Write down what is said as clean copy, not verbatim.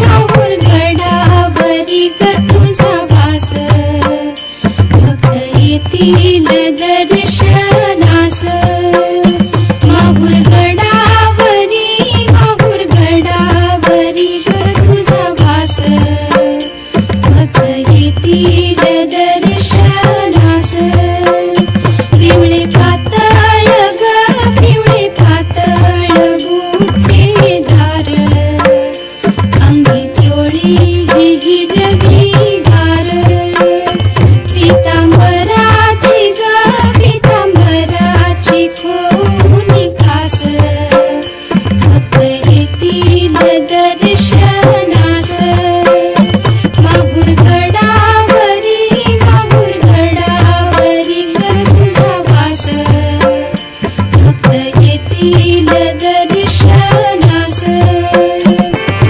माहूर गडावरी ग तुझा वास भक्त येतील दर्शनास माहूर गडावरी ग तुझा वास भक्त येतील दर्शनास पिवळे पातळ बुट्टेदार अंगी चोळी हिरवी गार पितांबराची खोनी कास भक्त येतील दर्शन